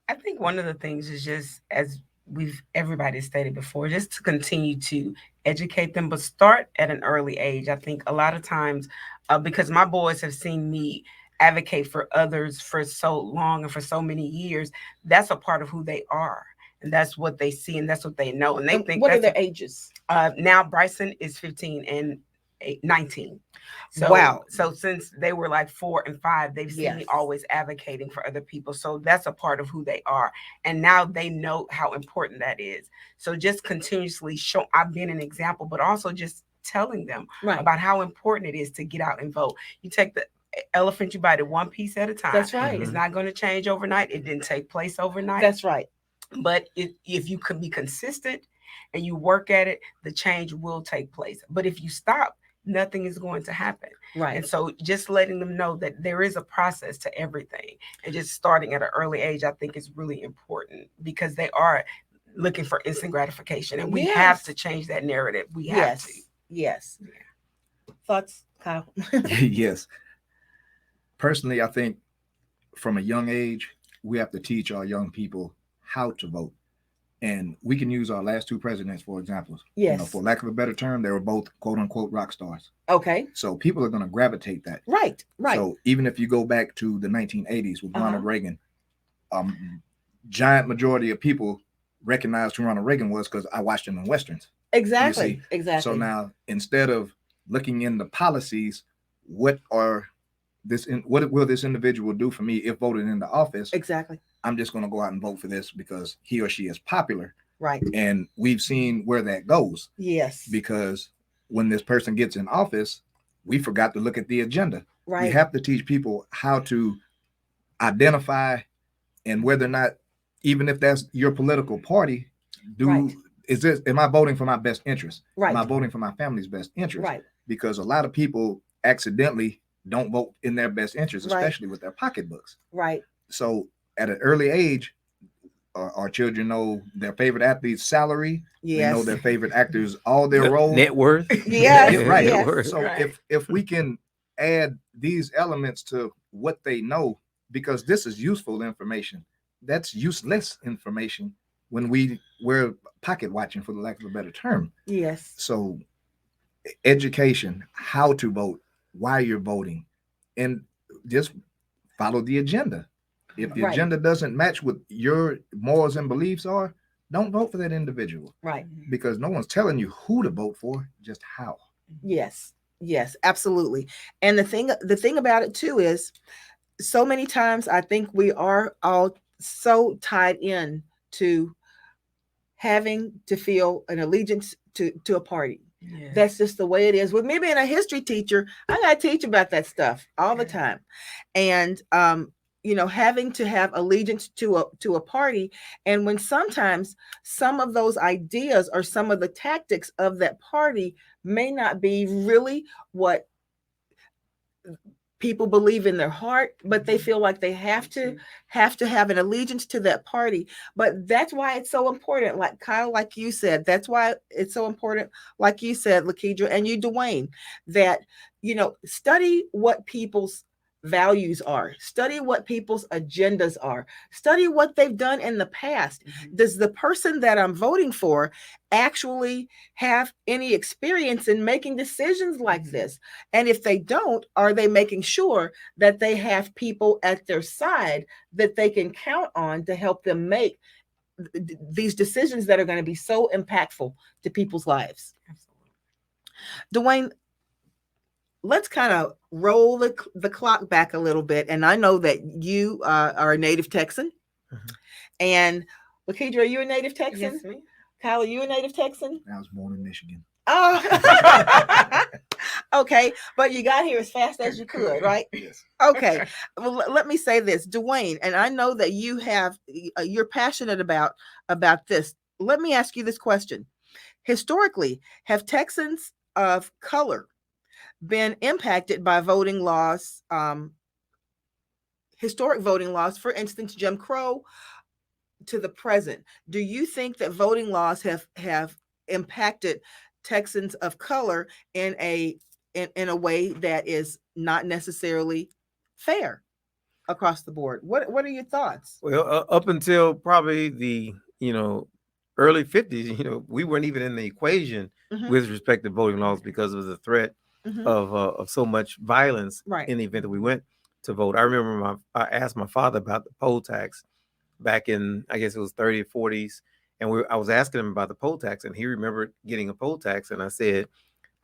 [SPEAKER 3] I think one of the things is just, as everybody stated before, just to continue to educate them, but start at an early age. I think a lot of times, because my boys have seen me advocate for others for so long and for so many years, that's a part of who they are. And that's what they see, and that's what they know. And they think,
[SPEAKER 1] what are their ages?
[SPEAKER 3] Now Bryson is 15 and 19. So,
[SPEAKER 1] wow.
[SPEAKER 3] So since they were like 4 and 5, they've seen me always advocating for other people. So that's a part of who they are. And now they know how important that is. So just continuously I've been an example, but also just telling them about how important it is to get out and vote. You take the elephant, you bite it one piece at a time.
[SPEAKER 1] That's right.
[SPEAKER 3] It's not going to change overnight. It didn't take place overnight.
[SPEAKER 1] That's right.
[SPEAKER 3] But if you can be consistent and you work at it, the change will take place. But if you stop, nothing is going to happen.
[SPEAKER 1] Right.
[SPEAKER 3] And so just letting them know that there is a process to everything, and just starting at an early age, I think is really important, because they are looking for instant gratification, and we have to change that narrative. We have to.
[SPEAKER 1] Yes. Thoughts, Kyle?
[SPEAKER 4] Yes. Personally, I think from a young age, we have to teach our young people how to vote. And we can use our last 2 presidents, for example.
[SPEAKER 1] Yes.
[SPEAKER 4] You know, for lack of a better term, they were both quote unquote rock stars.
[SPEAKER 1] Okay.
[SPEAKER 4] So people are going to gravitate that.
[SPEAKER 1] Right.
[SPEAKER 4] So even if you go back to the 1980s with Ronald Reagan, giant majority of people recognized who Ronald Reagan was because I watched him in Westerns.
[SPEAKER 1] Exactly.
[SPEAKER 4] So now, instead of looking into policies, what will this individual do for me if voted into office?
[SPEAKER 1] Exactly.
[SPEAKER 4] I'm just going to go out and vote for this because he or she is popular.
[SPEAKER 1] Right.
[SPEAKER 4] And we've seen where that goes.
[SPEAKER 1] Yes.
[SPEAKER 4] Because when this person gets in office, we forgot to look at the agenda.
[SPEAKER 1] Right.
[SPEAKER 4] We have to teach people how to identify, and whether or not, even if that's your political party, am I voting for my best interest?
[SPEAKER 1] Right.
[SPEAKER 4] Am I voting for my family's best interest?
[SPEAKER 1] Right.
[SPEAKER 4] Because a lot of people accidentally don't vote in their best interest, especially with their pocketbooks.
[SPEAKER 1] Right.
[SPEAKER 4] So at an early age, our children know their favorite athlete's salary. They know their favorite actors, all their roles.
[SPEAKER 2] Net worth.
[SPEAKER 4] Right.
[SPEAKER 1] Yes.
[SPEAKER 4] So if we can add these elements to what they know, because this is useful information, that's useless information when we're pocket watching, for the lack of a better term.
[SPEAKER 1] Yes.
[SPEAKER 4] So education, how to vote, why you're voting, and just follow the agenda. If the agenda doesn't match what your morals and beliefs are, don't vote for that individual.
[SPEAKER 1] Right.
[SPEAKER 4] Because no one's telling you who to vote for, just how.
[SPEAKER 1] Yes. Yes, absolutely. And the thing about it too is, so many times I think we are all so tied in to having to feel an allegiance to a party. Yes. That's just the way it is. With me being a history teacher, I got to teach about that stuff all the time. And having to have allegiance to a party, and when sometimes some of those ideas or some of the tactics of that party may not be really what people believe in their heart, but they feel like they have to have an allegiance to that party. But that's why it's so important, like Kyle, like you said, that's why it's so important, like you said, Lakedra, and you, Dwayne, that study what people's values are, study what people's agendas are, study what they've done in the past. Does the person that I'm voting for actually have any experience in making decisions like this? And if they don't, are they making sure that they have people at their side that they can count on to help them make these decisions that are going to be so impactful to people's lives? Dwayne, let's kind of roll the clock back a little bit. And I know that you are a native Texan. And Lakedra, are you a native Texan?
[SPEAKER 3] Yes, ma'am.
[SPEAKER 1] Kyle, are you a native Texan?
[SPEAKER 4] I was born in Michigan.
[SPEAKER 1] Oh, okay. But you got here as fast as you could, right?
[SPEAKER 4] Yes.
[SPEAKER 1] Okay. Well, let me say this, Dwayne, and I know that you're passionate about this. Let me ask you this question. Historically, have Texans of color been impacted by voting laws, historic voting laws, for instance, Jim Crow, to the present? Do you think that voting laws have impacted Texans of color in a way that is not necessarily fair across the board? What are your thoughts?
[SPEAKER 2] Well, up until probably the early 50s, we weren't even in the equation with respect to voting laws because of the threat of so much violence in the event that we went to vote. I remember I asked my father about the poll tax back in, I guess it was 30s, 40s. And I was asking him about the poll tax, and he remembered getting a poll tax. And I said,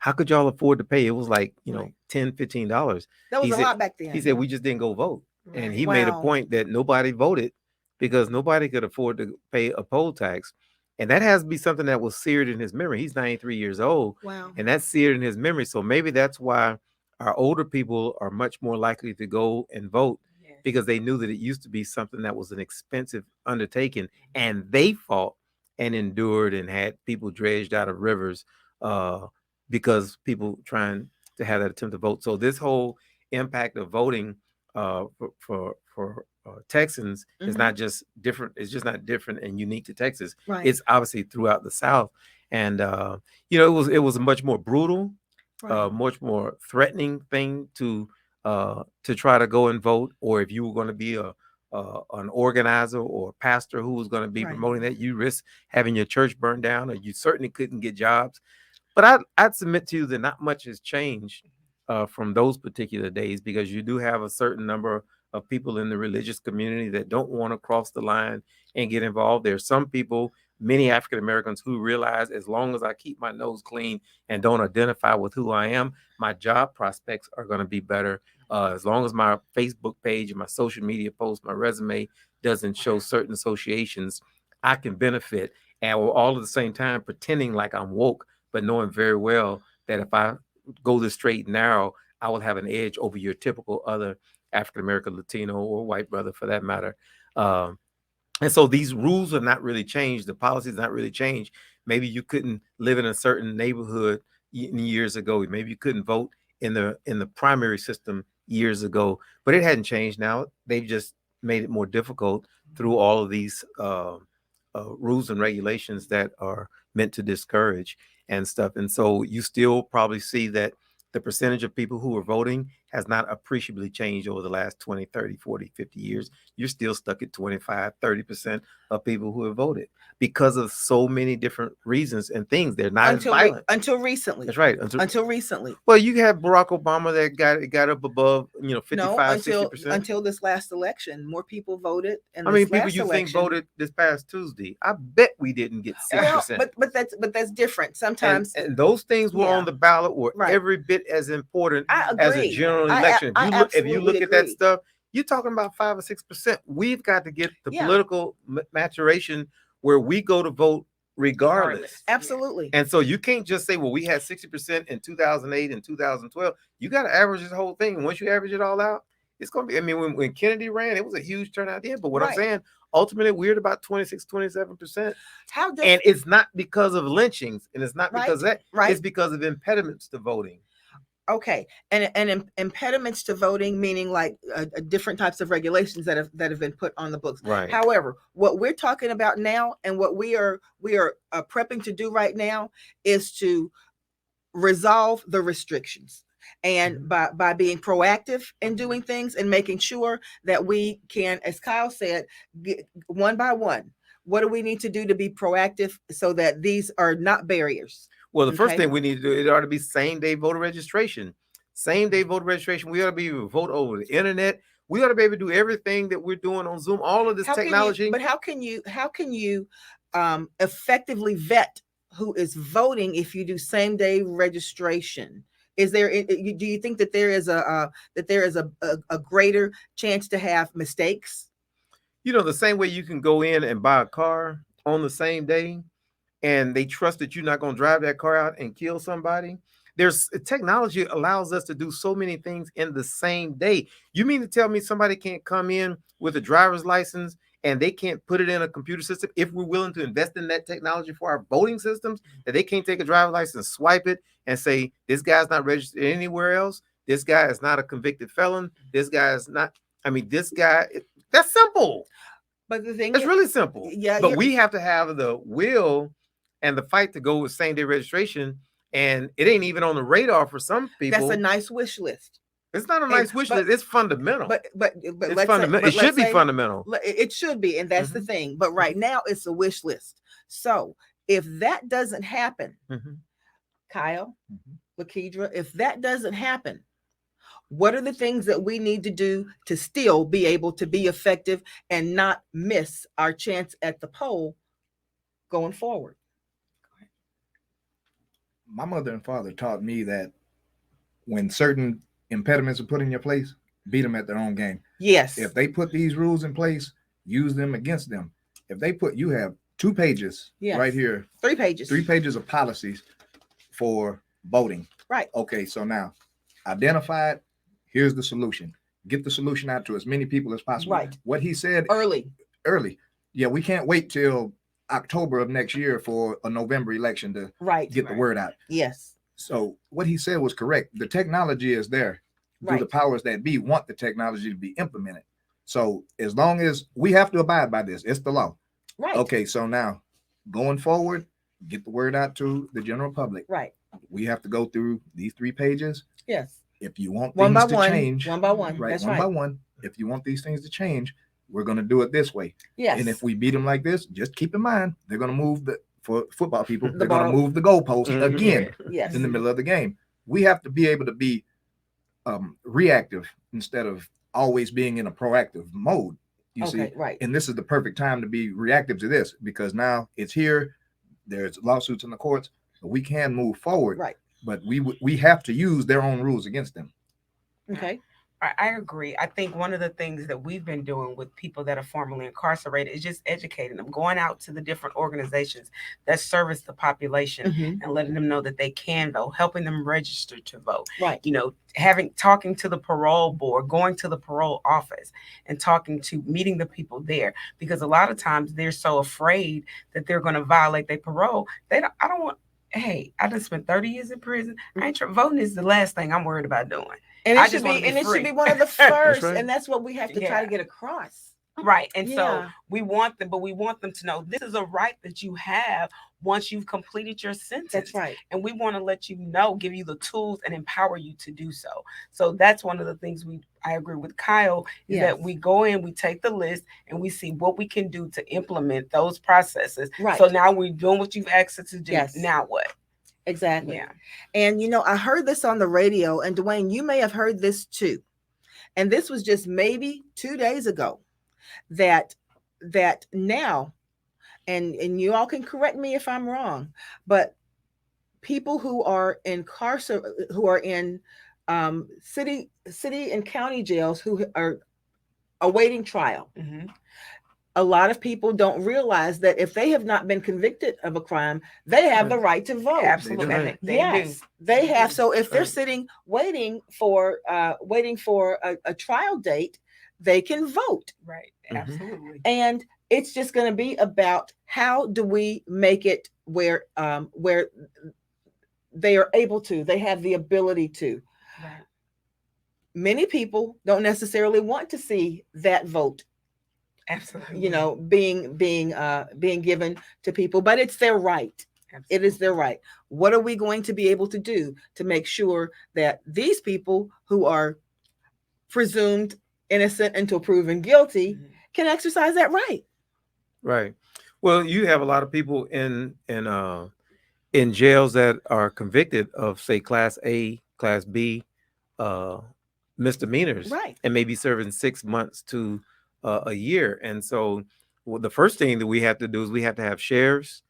[SPEAKER 2] how could y'all afford to pay? It was like,
[SPEAKER 1] Right.
[SPEAKER 2] $10, $15.
[SPEAKER 1] That was
[SPEAKER 2] He
[SPEAKER 1] a
[SPEAKER 2] said,
[SPEAKER 1] lot back then.
[SPEAKER 2] he said, we just didn't go vote. And
[SPEAKER 3] Right.
[SPEAKER 2] he made a
[SPEAKER 1] Wow.
[SPEAKER 2] point that nobody voted because nobody could afford to pay a poll tax. And that has to be something that was seared in his memory. He's 93 years old,
[SPEAKER 1] Wow.
[SPEAKER 2] and that's seared in his memory. So maybe that's why our older people are much more likely to go and vote,
[SPEAKER 3] Yes.
[SPEAKER 2] because they knew that it used to be something that was an expensive undertaking, and they fought and endured and had people dredged out of rivers because people trying to have that attempt to vote. So this whole impact of voting for Texans is not just different. It's just not different and unique to Texas.
[SPEAKER 1] Right.
[SPEAKER 2] It's obviously throughout the South, and it was a much more brutal,
[SPEAKER 1] Right.
[SPEAKER 2] much more threatening thing to try to go and vote. Or if you were going to be an organizer or a pastor who was going to be
[SPEAKER 1] Right.
[SPEAKER 2] promoting that, you risk having your church burned down, or you certainly couldn't get jobs. But I'd submit to you that not much has changed from those particular days, because you do have a certain number of people in the religious community that don't want to cross the line and get involved. There's some people, many African Americans, who realize as long as I keep my nose clean and don't identify with who I am, my job prospects are going to be better. As long as my Facebook page and my social media post, my resume doesn't show certain associations, I can benefit. And all at the same time pretending like I'm woke, but knowing very well that if I go the straight and narrow, I will have an edge over your typical other African American, Latino, or white brother for that matter. And so these rules have not really changed. The policies not really changed. Maybe you couldn't live in a certain neighborhood years ago. Maybe you couldn't vote in the primary system years ago, but it hadn't changed. Now they've just made it more difficult through all of these rules and regulations that are meant to discourage and stuff. And so you still probably see that the percentage of people who are voting has not appreciably changed over the last 20, 30, 40, 50 years. You're still stuck at 25, 30% of people who have voted because of so many different reasons and things. They're not as violent.
[SPEAKER 1] Until recently.
[SPEAKER 2] That's right.
[SPEAKER 1] Until recently.
[SPEAKER 2] Well, you had Barack Obama that got up above, 55, 60%.
[SPEAKER 1] Until this last election, more people voted.
[SPEAKER 2] How many people you think voted this past Tuesday? I bet we didn't get 6%.
[SPEAKER 1] Well, but that's different. Sometimes
[SPEAKER 2] and those things were on the ballot were every bit as important as a general election. If you look at that stuff, you're talking about 5 or 6%. We've got to get the political maturation where we go to vote regardless.
[SPEAKER 1] Absolutely.
[SPEAKER 2] And so you can't just say, well, we had 60% in 2008 and 2012. You got to average this whole thing. And once you average it all out, it's going to be, I mean, when Kennedy ran, it was a huge turnout then. But what I'm saying, ultimately, we're at about 26, 27%. And it's not because of lynchings, and it's not because of that. It's because of impediments to voting.
[SPEAKER 1] Okay, and impediments to voting, meaning like different types of regulations that have been put on the books.
[SPEAKER 2] Right.
[SPEAKER 1] However, what we're talking about now, and what we are prepping to do right now, is to resolve the restrictions, and by being proactive in doing things and making sure that we can, as Kyle said, get one by one. What do we need to do to be proactive so that these are not barriers?
[SPEAKER 2] Well, the first thing we need to do, it ought to be same-day voter registration. Same-day voter registration. We ought to be able to vote over the internet. We ought to be able to do everything that we're doing on Zoom, all of this technology.
[SPEAKER 1] But how can you effectively vet who is voting if you do same-day registration? Do you think that there is a greater chance to have mistakes?
[SPEAKER 2] The same way you can go in and buy a car on the same day, and they trust that you're not going to drive that car out and kill somebody. There's technology allows us to do so many things in the same day. You mean to tell me somebody can't come in with a driver's license and they can't put it in a computer system if we're willing to invest in that technology for our voting systems, that they can't take a driver's license, swipe it, and say, this guy's not registered anywhere else. This guy is not a convicted felon. This guy is not, that's simple.
[SPEAKER 1] But the thing
[SPEAKER 2] is, really simple.
[SPEAKER 1] Yeah.
[SPEAKER 2] But we have to have the will and the fight to go with same-day registration, and it ain't even on the radar for some people.
[SPEAKER 1] That's a nice wish list.
[SPEAKER 2] It's not a nice wish list. It's fundamental.
[SPEAKER 1] But
[SPEAKER 2] it's fundamental. It should be fundamental.
[SPEAKER 1] It should be, and that's the thing. But right now, it's a wish list. So if that doesn't happen, Kyle, Lakedra, if that doesn't happen, what are the things that we need to do to still be able to be effective and not miss our chance at the poll going forward?
[SPEAKER 4] My mother and father taught me that when certain impediments are put in your place, beat them at their own game.
[SPEAKER 1] Yes.
[SPEAKER 4] If they put these rules in place, use them against them. If they put, you have 2 pages right here.
[SPEAKER 1] 3 pages.
[SPEAKER 4] 3 pages of policies for voting.
[SPEAKER 1] Right.
[SPEAKER 4] Okay, so now identify it. Here's the solution. Get the solution out to as many people as possible.
[SPEAKER 1] Right.
[SPEAKER 4] What he said
[SPEAKER 1] early.
[SPEAKER 4] Yeah, we can't wait till October of next year for a November election to get the word out.
[SPEAKER 1] Yes.
[SPEAKER 4] So what he said was correct. The technology is there. Do the powers that be want the technology to be implemented? So as long as we have to abide by this, it's the law.
[SPEAKER 1] Right.
[SPEAKER 4] Okay, so now going forward, get the word out to the general public.
[SPEAKER 1] Right.
[SPEAKER 4] We have to go through these 3 pages.
[SPEAKER 1] Yes.
[SPEAKER 4] If you want
[SPEAKER 1] one
[SPEAKER 4] things
[SPEAKER 1] by
[SPEAKER 4] to
[SPEAKER 1] one,
[SPEAKER 4] change,
[SPEAKER 1] one by one,
[SPEAKER 4] right?
[SPEAKER 1] That's
[SPEAKER 4] One
[SPEAKER 1] right.
[SPEAKER 4] by one. If you want these things to change, we're going to do it this way.
[SPEAKER 1] Yes.
[SPEAKER 4] And if we beat them like this, just keep in mind they're going to move for football people. They're
[SPEAKER 1] ball.
[SPEAKER 4] going to move the goalpost again
[SPEAKER 1] Yes.
[SPEAKER 4] in the middle of the game. We have to be able to be reactive instead of always being in a proactive mode. You see,
[SPEAKER 1] right.
[SPEAKER 4] And this is the perfect time to be reactive to this because now it's here. There's lawsuits in the courts, but we can move forward.
[SPEAKER 1] Right.
[SPEAKER 4] But we have to use their own rules against them.
[SPEAKER 1] Okay.
[SPEAKER 3] I agree. I think one of the things that we've been doing with people that are formerly incarcerated is just educating them, going out to the different organizations that service the population and letting them know that they can vote, helping them register to vote.
[SPEAKER 1] Right.
[SPEAKER 3] You know, talking to the parole board, going to the parole office and meeting the people there, because a lot of times they're so afraid that they're going to violate their parole. Hey, I just spent 30 years in prison. Voting is the last thing I'm worried about doing.
[SPEAKER 1] And it should be one of the first,
[SPEAKER 2] right.
[SPEAKER 1] and that's what we have to try to get across.
[SPEAKER 3] Right. And so we want them to know this is a right that you have once you've completed your sentence.
[SPEAKER 1] That's right.
[SPEAKER 3] And we want to let you know, give you the tools and empower you to do so. So that's one of the things I agree with Kyle, is that we go in, we take the list and we see what we can do to implement those processes.
[SPEAKER 1] Right.
[SPEAKER 3] So now we're doing what you've asked us to do.
[SPEAKER 1] Yes.
[SPEAKER 3] Now what?
[SPEAKER 1] Exactly.
[SPEAKER 3] Yeah.
[SPEAKER 1] And, I heard this on the radio, and Dwayne, you may have heard this too. And this was just maybe 2 days ago that now, and you all can correct me if I'm wrong, but people who are incarcerated, who are in city and county jails, who are awaiting trial, a lot of people don't realize that if they have not been convicted of a crime, they have the right to vote.
[SPEAKER 3] Absolutely.
[SPEAKER 1] They have. So if they're sitting waiting for a trial date, they can vote.
[SPEAKER 3] Right. Absolutely.
[SPEAKER 1] And it's just going to be about how do we make it where they are able to, they have the ability to.
[SPEAKER 3] Right.
[SPEAKER 1] Many people don't necessarily want to see that vote.
[SPEAKER 3] Absolutely.
[SPEAKER 1] Being given to people, but it's their right. Absolutely. It is their right. What are we going to be able to do to make sure that these people who are presumed innocent until proven guilty can exercise that right?
[SPEAKER 2] Right. Well, you have a lot of people in jails that are convicted of, say, Class A, Class B misdemeanors,
[SPEAKER 1] right,
[SPEAKER 2] and maybe serving 6 months to a year. And so the first thing that we have to do is we have to have sheriffs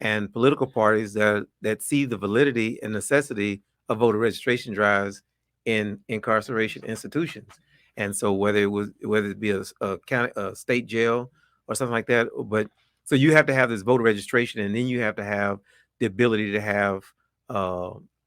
[SPEAKER 2] and political parties that see the validity and necessity of voter registration drives in incarceration institutions. And so whether it be a county, a state jail or something like that, but so you have to have this voter registration, and then you have to have the ability to have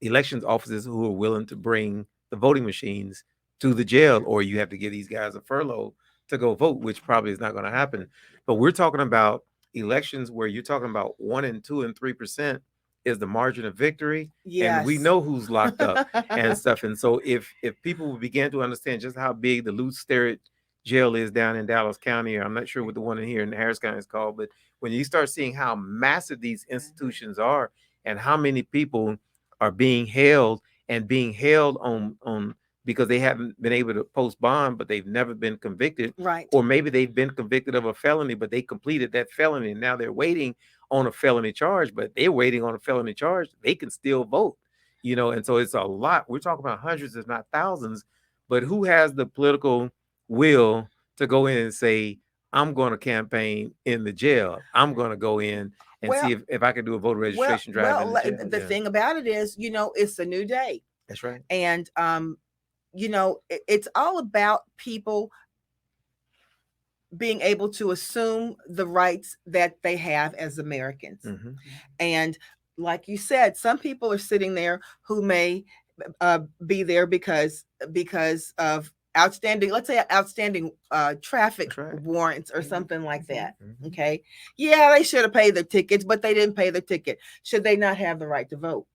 [SPEAKER 2] elections officers who are willing to bring the voting machines to the jail, or you have to give these guys a furlough to go vote, which probably is not going to happen. But we're talking about elections where you're talking about 1% and 2% and 3% is the margin of victory.
[SPEAKER 1] Yes.
[SPEAKER 2] And we know who's locked up and stuff. And so if people begin to understand just how big the Lutz Sterrett jail is down in Dallas County, or I'm not sure what the one in here in Harris County is called, but when you start seeing how massive these institutions are and how many people are being held on because they haven't been able to post bond, but they've never been convicted.
[SPEAKER 1] Right.
[SPEAKER 2] Or maybe they've been convicted of a felony, but they completed that felony and now they're waiting on a felony charge, but they're waiting on a felony charge. They can still vote, and so it's a lot. We're talking about hundreds, if not thousands, but who has the political will to go in and say, I'm going to campaign in the jail. I'm going to go in and see if I can do a voter registration drive in the jail.
[SPEAKER 1] The thing about it is, it's a new day.
[SPEAKER 2] That's right.
[SPEAKER 1] And, it's all about people being able to assume the rights that they have as Americans.
[SPEAKER 2] Mm-hmm.
[SPEAKER 1] And like you said, some people are sitting there who may be there because of outstanding traffic warrants or something like that.
[SPEAKER 2] Mm-hmm.
[SPEAKER 1] Okay. Yeah, they should have paid their tickets, but they didn't pay their ticket. Should they not have the right to vote?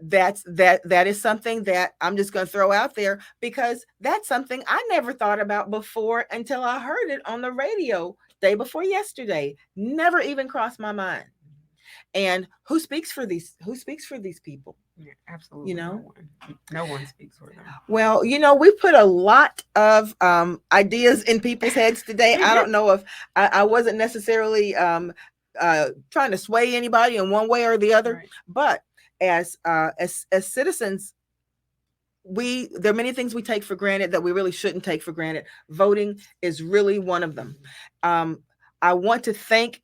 [SPEAKER 1] That is something that I'm just going to throw out there, because that's something I never thought about before until I heard it on the radio day before yesterday. Never even crossed my mind. And who speaks for these people?
[SPEAKER 3] Yeah, absolutely. No one speaks for them.
[SPEAKER 1] Well, we put a lot of ideas in people's heads today. I don't know if I wasn't necessarily trying to sway anybody in one way or the other, right. But as citizens, there are many things we take for granted that we really shouldn't take for granted. Voting is really one of them. I want to thank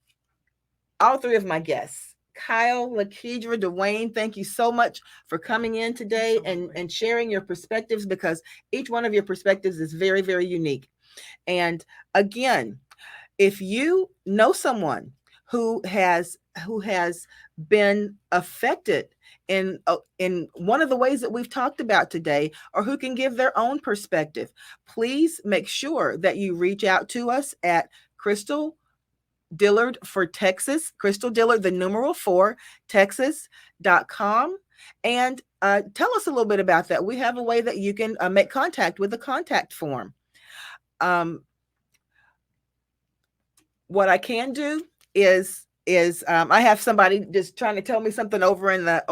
[SPEAKER 1] all three of my guests. Kyle, Lakedra, Dwayne, thank you so much for coming in today and sharing your perspectives, because each one of your perspectives is very, very unique. And again, if you know someone who has been affected in one of the ways that we've talked about today, or who can give their own perspective, please make sure that you reach out to us at Crystal Dillard for Texas, Crystal Dillard, the numeral 4, Texas.com. And tell us a little bit about that. We have a way that you can make contact with the contact form. What I can do is I have somebody just trying to tell me something over in the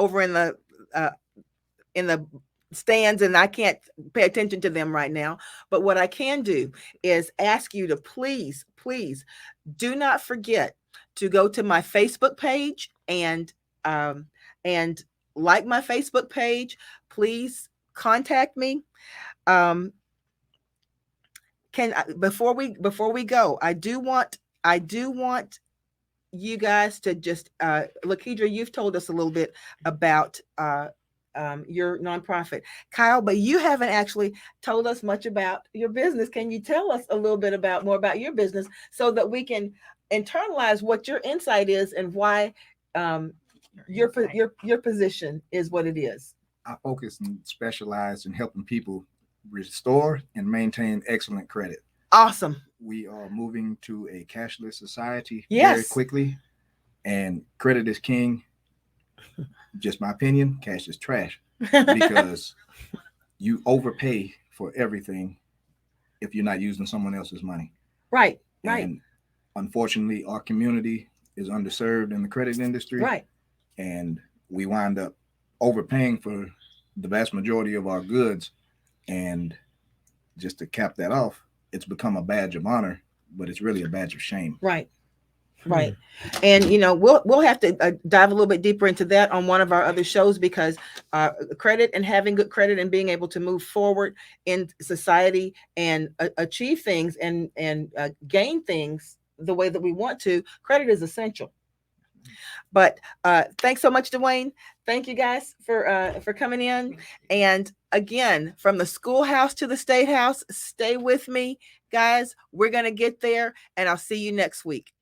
[SPEAKER 1] stands, and I can't pay attention to them right now. But what I can do is ask you to please do not forget to go to my Facebook page and like my Facebook page. Please contact me. Before we go, I do want you guys to just Lakedra, you've told us a little bit about your nonprofit, Kyle, but you haven't actually told us much about your business. Can you tell us a little bit more about your business, so that we can internalize what your insight is and why your position is what it is?
[SPEAKER 4] I focus and specialize in helping people restore and maintain excellent credit.
[SPEAKER 1] Awesome.
[SPEAKER 4] We are moving to a cashless society
[SPEAKER 1] very
[SPEAKER 4] quickly, and credit is king. Just my opinion, cash is trash, because you overpay for everything if you're not using someone else's money.
[SPEAKER 1] Right.
[SPEAKER 4] And unfortunately, our community is underserved in the credit industry.
[SPEAKER 1] Right.
[SPEAKER 4] And we wind up overpaying for the vast majority of our goods. And just to cap that off, it's become a badge of honor, but it's really a badge of shame.
[SPEAKER 1] Right. And we'll have to dive a little bit deeper into that on one of our other shows, because credit and having good credit and being able to move forward in society and achieve things and gain things the way that we want to, credit is essential. But thanks so much, Dwayne. Thank you guys for coming in. And again, from the schoolhouse to the state house, stay with me, guys. We're going to get there, and I'll see you next week.